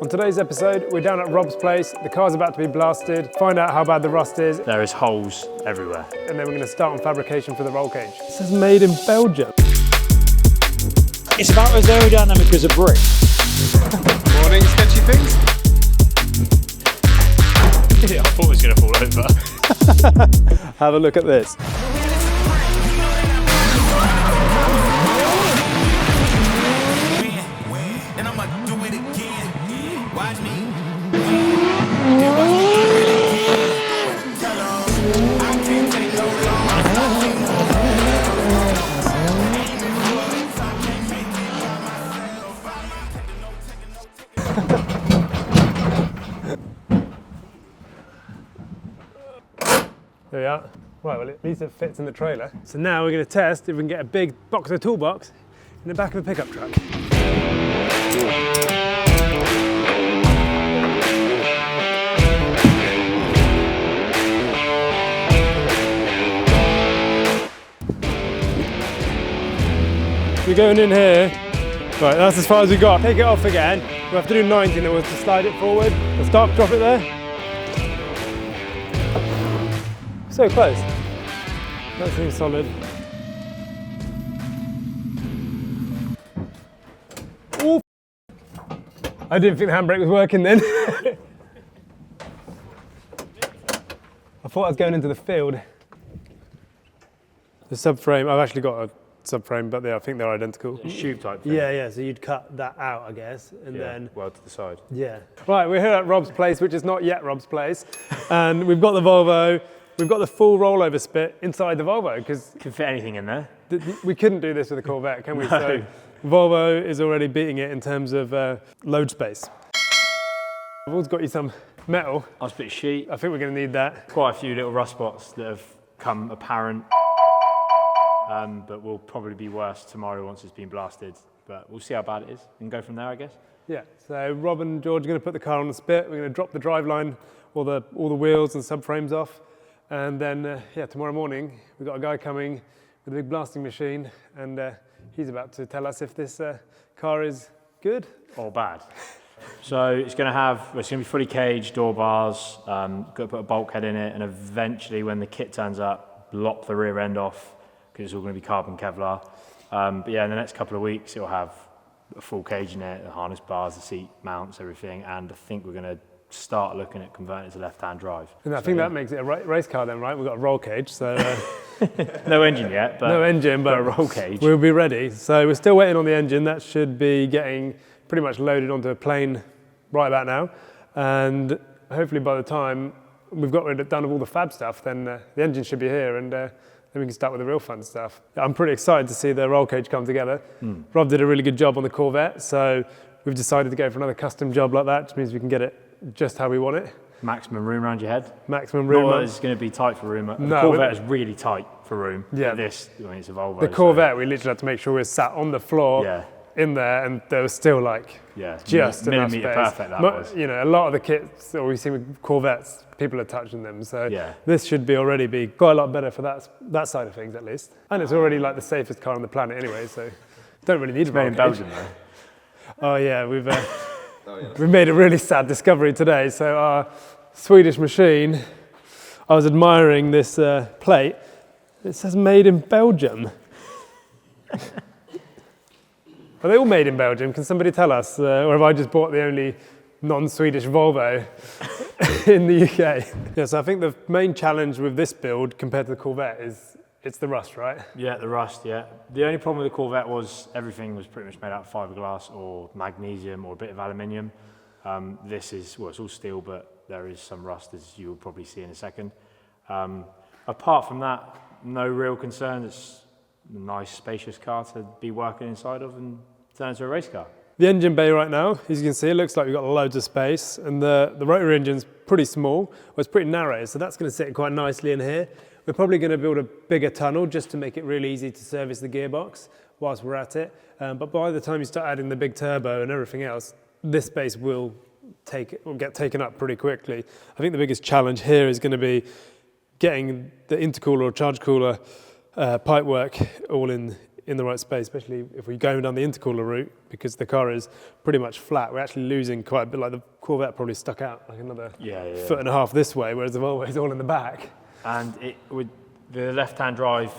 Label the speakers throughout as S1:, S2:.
S1: On today's episode, we're down at Rob's place. The car's about to be blasted, find out how bad the rust is.
S2: There is holes everywhere.
S1: And then we're going to start on fabrication for the roll cage. It says made in Belgium.
S2: It's about as aerodynamic as a brick.
S1: Morning, sketchy things.
S2: Yeah, I thought it was going to fall over.
S1: Have a look at this. There we are. Right, well at least it fits in the trailer. So now we're going to test if we can get a big boxer toolbox in the back of a pickup truck. We're going in here. Right, that's as far as we got. Take it off again. We'll have to do 90 and then we'll just slide it forward. We'll stop, drop it there. So close. That seems solid. Ooh. I didn't think the handbrake was working then. I thought I was going into the field. The subframe, I've actually got a subframe, but I think they're identical.
S2: Tube type thing.
S1: Yeah, so you'd cut that out, I guess, and then...
S2: Well, to the side.
S1: Yeah. Right, we're here at Rob's place, which is not yet Rob's place. And we've got the Volvo. We've got the full rollover spit inside the Volvo because
S2: can fit anything in there.
S1: We couldn't do this with a Corvette, can we?
S2: No.
S1: So Volvo is already beating it in terms of load space. I've also got you some metal.
S2: I'll split a sheet.
S1: I think we're going to need that.
S2: Quite a few little rust spots that have come apparent, but will probably be worse tomorrow once it's been blasted. But we'll see how bad it is and go from there, I guess.
S1: Yeah. So Rob and George are going to put the car on the spit. We're going to drop the driveline, all the wheels and subframes off. And then, tomorrow morning, we've got a guy coming with a big blasting machine, and he's about to tell us if this car is good
S2: or bad. So it's going to be fully caged, door bars, got to put a bulkhead in it, and eventually when the kit turns up, lop the rear end off, because it's all going to be carbon Kevlar. But yeah, in the next couple of weeks, it'll have a full cage in it, the harness bars, the seat mounts, everything, and I think we're going to start looking at converting it to left-hand drive.
S1: And I think that makes it a race car then, right? We've got a roll cage, so...
S2: no engine yet, but...
S1: No engine, but
S2: a roll cage.
S1: We'll be ready. So we're still waiting on the engine. That should be getting pretty much loaded onto a plane right about now. And hopefully by the time we've got done with all the fab stuff, then the engine should be here, and then we can start with the real fun stuff. I'm pretty excited to see the roll cage come together. Rob did a really good job on the Corvette, so we've decided to go for another custom job like that, which means we can get it just how we want it.
S2: Maximum room around your head.
S1: Maximum room.
S2: Not that it's going to be tight for room.
S1: No,
S2: the Corvette is really tight for room.
S1: Yeah.
S2: It's a Volvo.
S1: The Corvette, we literally had to make sure we were sat on the floor in there, and there was still just enough space.
S2: Perfect that was.
S1: You know, a lot of the kits that we see with Corvettes, people are touching them. So this should already be quite a lot better for that side of things at least. And it's already like the safest car on the planet anyway, so don't really need a roll cage.
S2: Made in Belgium though.
S1: Oh yeah, we've made a really sad discovery today. So our Swedish machine, I was admiring this plate. It says made in Belgium. Are they all made in Belgium? Can somebody tell us? Or have I just bought the only non-Swedish Volvo in the UK? Yeah, so I think the main challenge with this build compared to the Corvette is it's the rust, right?
S2: Yeah, the rust, yeah. The only problem with the Corvette was everything was pretty much made out of fiberglass or magnesium or a bit of aluminium. This is, well, it's all steel, but there is some rust, as you'll probably see in a second. Apart from that, no real concern. It's a nice, spacious car to be working inside of and turn into a race car.
S1: The engine bay right now, as you can see, it looks like we've got loads of space, and the rotary engine's pretty small, well, it's pretty narrow, so that's going to sit quite nicely in here. We're probably going to build a bigger tunnel just to make it really easy to service the gearbox whilst we're at it. But by the time you start adding the big turbo and everything else, this space will get taken up pretty quickly. I think the biggest challenge here is going to be getting the intercooler or charge cooler pipework all in in the right space, especially if we're going down the intercooler route, because the car is pretty much flat. We're actually losing quite a bit. Like the Corvette probably stuck out like another foot and a half this way, whereas the Volvo is all in the back.
S2: And the left-hand drive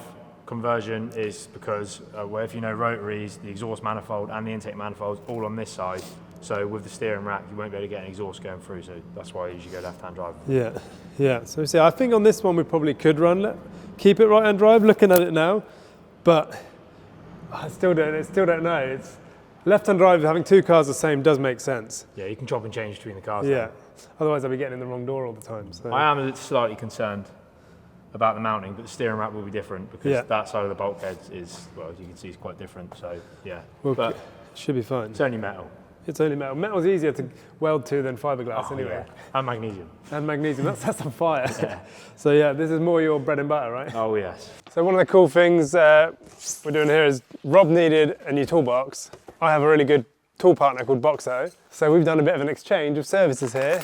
S2: conversion is because where if you know rotaries, the exhaust manifold and the intake manifold all on this side. So with the steering rack, you won't be able to get an exhaust going through. So that's why I usually go left-hand drive.
S1: Yeah. So see, I think on this one we probably could keep it right-hand drive. Looking at it now, but I still don't know. It's left-hand drive. Having two cars the same does make sense.
S2: Yeah, you can chop and change between the cars.
S1: Yeah. Otherwise, I'd be getting in the wrong door all the time. So.
S2: I am slightly concerned about the mounting, but the steering rack will be different because that side of the bulkhead is, well, as you can see, is quite different. So yeah,
S1: but it should be fine.
S2: It's only metal.
S1: It's only metal. Metal's easier to weld to than fiberglass anyway.
S2: Yeah. And magnesium.
S1: And magnesium, that's on fire. Yeah. So yeah, this is more your bread and butter, right?
S2: Oh yes.
S1: So one of the cool things we're doing here is Rob needed a new toolbox. I have a really good tool partner called Boxo. So we've done a bit of an exchange of services here.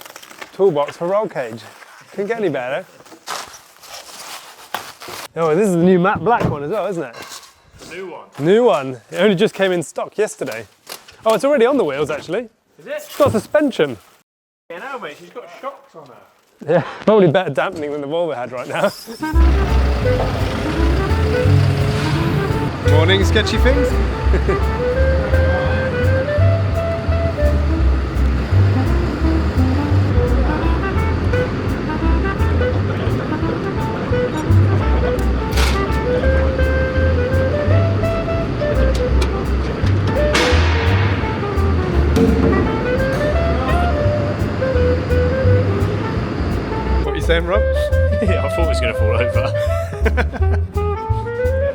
S1: Toolbox for roll cage. Couldn't get any better. Oh, this is the new matte black one as well, isn't it?
S2: The new one.
S1: New one. It only just came in stock yesterday. Oh, it's already on the wheels, actually.
S2: Is it?
S1: It's got suspension.
S2: Yeah, no, mate, she's got shocks on her.
S1: Yeah, probably better dampening than the Volvo had right now. Morning, sketchy things. Saying, Rob?
S2: Yeah, I thought it was going to fall over.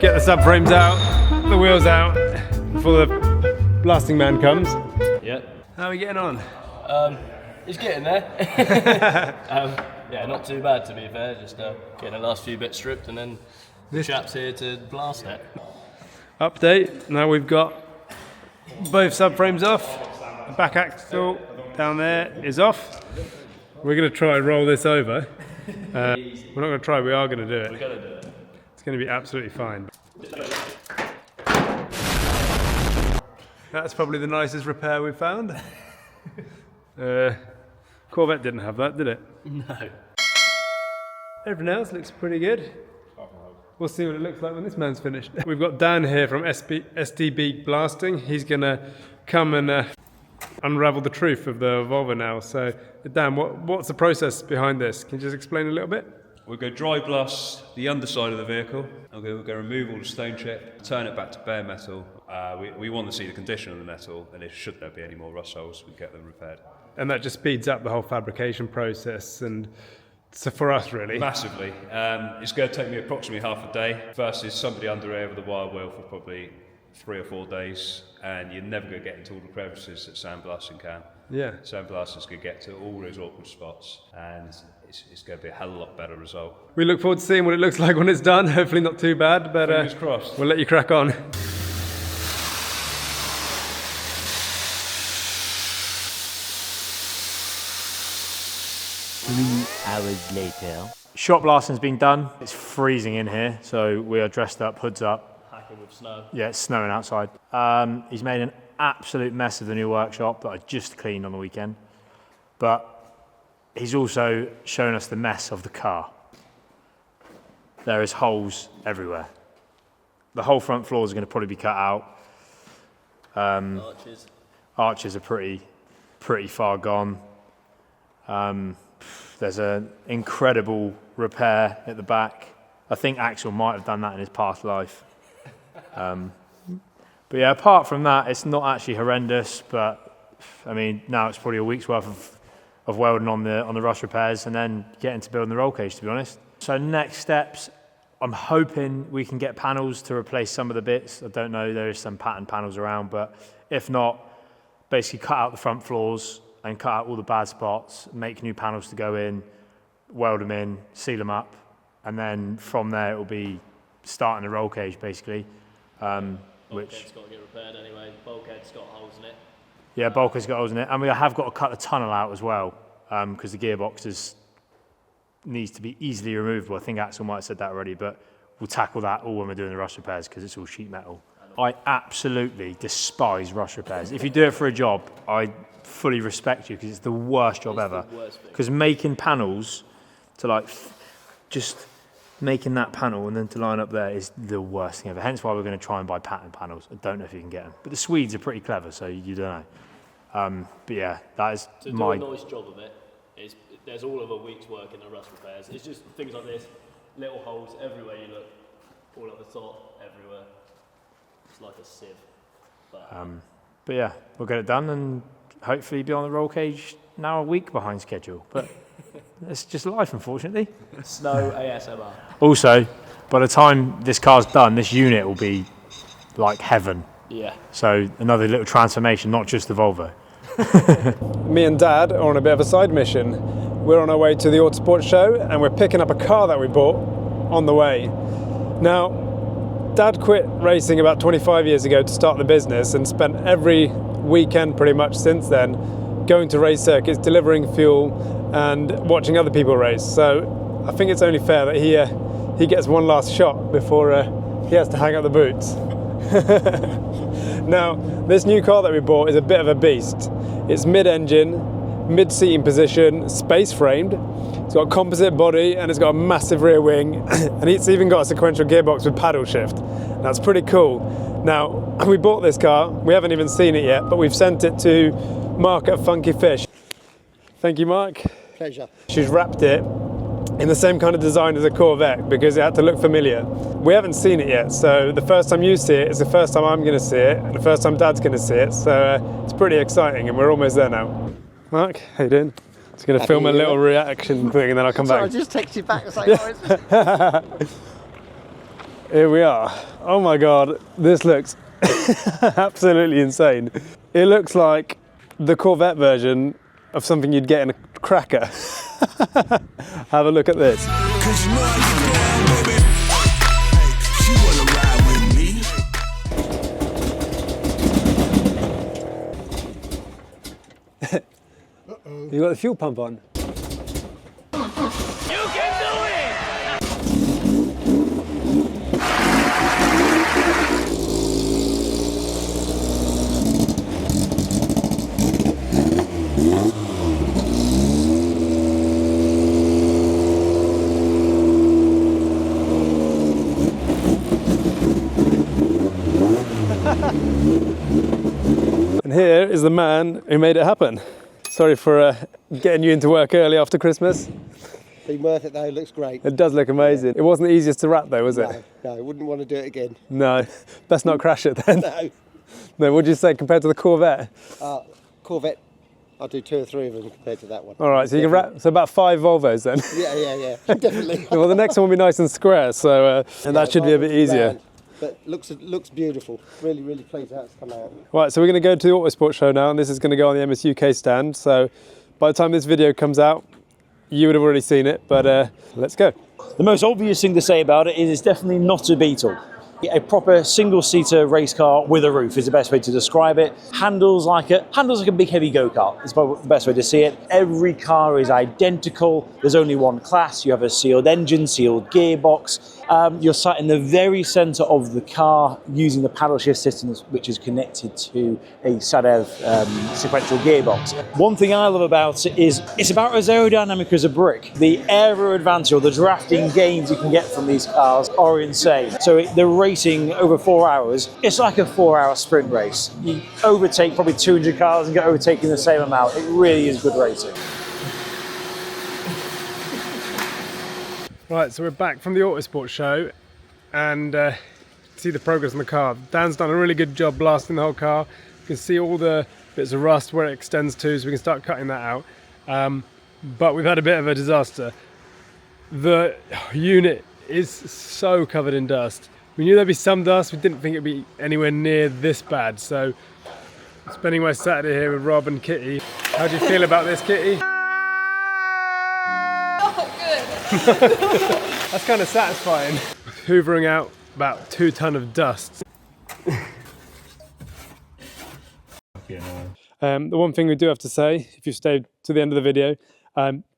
S1: Get the subframes out, the wheels out, before the blasting man comes.
S3: Yeah.
S1: How are we getting on?
S3: He's getting there. Yeah, not too bad to be fair. Just getting the last few bits stripped, and then the chap's here to blast it.
S1: Update. Now we've got both subframes off. The back axle down there is off. We're going to try and roll this over. We're not going to try, we are going to do it.
S3: We're going to do it.
S1: It's going to be absolutely fine. That's probably the nicest repair we've found. Corvette didn't have that, did it?
S3: No.
S1: Everything else looks pretty good. We'll see what it looks like when this man's finished. We've got Dan here from SDB Blasting. He's going to come and unravel the truth of the Volvo now. So, Dan, what's the process behind this? Can you just explain a little bit?
S4: We'll go dry blast the underside of the vehicle. We'll go remove all the stone chip, turn it back to bare metal. We want to see the condition of the metal, and if should there be any more rust holes, we get them repaired.
S1: And that just speeds up the whole fabrication process, and so for us really.
S4: Massively. It's going to take me approximately half a day versus somebody under here with a wire wheel for probably 3 or 4 days, and you're never going to get into all the crevices that sandblasting can.
S1: Yeah.
S4: Sandblasting's going to get to all those awkward spots, and it's going to be a hell of a lot better result.
S1: We look forward to seeing what it looks like when it's done. Hopefully not too bad, but
S4: fingers crossed.
S1: We'll let you crack on.
S5: 3 hours later.
S2: Shot blasting's been done. It's freezing in here, so we are dressed up, hoods up.
S3: Hacking with snow.
S2: Yeah, it's snowing outside. He's made an absolute mess of the new workshop that I just cleaned on the weekend. But he's also shown us the mess of the car. There is holes everywhere. The whole front floors are going to probably be cut out. Arches are pretty far gone. There's an incredible repair at the back. I think Axel might have done that in his past life. But yeah, apart from that, it's not actually horrendous. But I mean, now it's probably a week's worth of welding on the rust repairs, and then getting to building the roll cage, to be honest. So next steps, I'm hoping we can get panels to replace some of the bits. I don't know, there is some pattern panels around, but if not, basically cut out the front floors and cut out all the bad spots, make new panels to go in, weld them in, seal them up, and then from there it will be starting the roll cage basically.
S3: Bulkhead's got to get repaired anyway. Bulkhead's got holes in it.
S2: Yeah, bulkhead's got holes in it, and we have got to cut the tunnel out as well, because the gearbox needs to be easily removable. I think Axel might have said that already, but we'll tackle that all when we're doing the rust repairs because it's all sheet metal.
S3: And
S2: I absolutely despise rush repairs. If you do it for a job, I fully respect you because it's the worst job ever. Because making panels to like, just making that panel and then to line up there is the worst thing ever. Hence why we're going to try and buy pattern panels. I don't know if you can get them. But the Swedes are pretty clever, so you don't know. But yeah, that is
S3: to
S2: my...
S3: do a nice job of it, there's all of a week's work in the rust repairs. It's just things like this, little holes everywhere you look, all at the top, everywhere. It's like a sieve.
S2: But yeah, we'll get it done and hopefully be on the roll cage now a week behind schedule. But it's just life, unfortunately.
S3: Snow ASMR.
S2: Also, by the time this car's done, this unit will be like heaven.
S3: Yeah.
S2: So another little transformation, not just the Volvo.
S1: Me and Dad are on a bit of a side mission. We're on our way to the Autosport show and we're picking up a car that we bought on the way. Now, Dad quit racing about 25 years ago to start the business and spent every weekend pretty much since then going to race circuits, delivering fuel and watching other people race. So I think it's only fair that he gets one last shot before he has to hang up the boots. Now, this new car that we bought is a bit of a beast. It's mid-engine, mid-seating position, space-framed. It's got a composite body and it's got a massive rear wing and it's even got a sequential gearbox with paddle shift. That's pretty cool. Now, we bought this car, we haven't even seen it yet, but we've sent it to Mark at Funky Fish. Thank you, Mark.
S6: Pleasure.
S1: She's wrapped it in the same kind of design as a Corvette because it had to look familiar. We haven't seen it yet, so the first time you see it is the first time I'm going to see it, and the first time Dad's going to see it, so it's pretty exciting and we're almost there now. Mark, how you doing? Just going to film a little reaction thing and then I'll come back.
S6: I'll just text you back and say,
S1: Here we are. Oh my God, this looks absolutely insane. It looks like the Corvette version of something you'd get in a cracker. Have a look at this. You got the fuel pump on? And here is the man who made it happen. Sorry for getting you into work early after Christmas.
S6: been worth it though, looks great.
S1: It does look amazing. It wasn't the easiest to wrap though, was it?
S6: No, wouldn't want to do it again.
S1: No, best not crash it then.
S6: No.
S1: No, what'd you say compared to the Corvette?
S6: Corvette, I'll do 2 or 3 of them compared to that one.
S1: All right, so you can wrap, so about 5 Volvos then.
S6: Yeah, definitely.
S1: Well, the next one will be nice and square, so and that should be a bit easier.
S6: Round, but looks beautiful. Really pleased how it's come out.
S1: Right, so we're going to go to the Autosport show now, and this is going to go on the MS UK stand. So by the time this video comes out, you would have already seen it, but let's go.
S7: The most obvious thing to say about it is it's definitely not a Beetle. A proper single-seater race car with a roof is the best way to describe it. Handles like a big heavy go-kart is probably the best way to see it. Every car is identical. There's only one class. You have a sealed engine, sealed gearbox. You're sat in the very center of the car using the paddle shift system, which is connected to a Sadev sequential gearbox. One thing I love about it is it's about as aerodynamic as a brick. The aero advantage or the drafting gains you can get from these cars are insane. So the racing over 4 hours, it's like a 4-hour sprint race. You overtake probably 200 cars and get overtaken the same amount. It really is good racing.
S1: Right, so we're back from the Autosport show and see the progress on the car. Dan's done a really good job blasting the whole car. You can see all the bits of rust where it extends to, so we can start cutting that out. But we've had a bit of a disaster. The unit is so covered in dust. We knew there'd be some dust, we didn't think it'd be anywhere near this bad. So, spending my Saturday here with Rob and Kitty. How do you feel about this, Kitty? That's kind of satisfying. Hoovering out about 2 ton of dust. The one thing we do have to say, if you've stayed to the end of the video,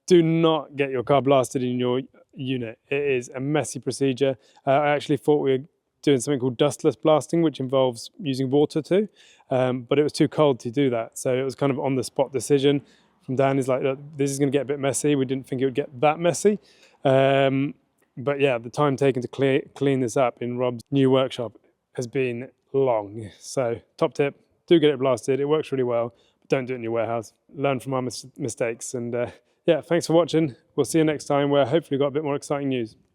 S1: do not get your car blasted in your unit. It is a messy procedure. I actually thought we were doing something called dustless blasting, which involves using water too, but it was too cold to do that. So it was kind of on the spot decision from Dan. He's like, look, this is going to get a bit messy. We didn't think it would get that messy. But yeah, the time taken to clean this up in Rob's new workshop has been long. So top tip, do get it blasted. It works really well. But don't do it in your warehouse. Learn from our mistakes. And yeah, thanks for watching. We'll see you next time where hopefully we've got a bit more exciting news.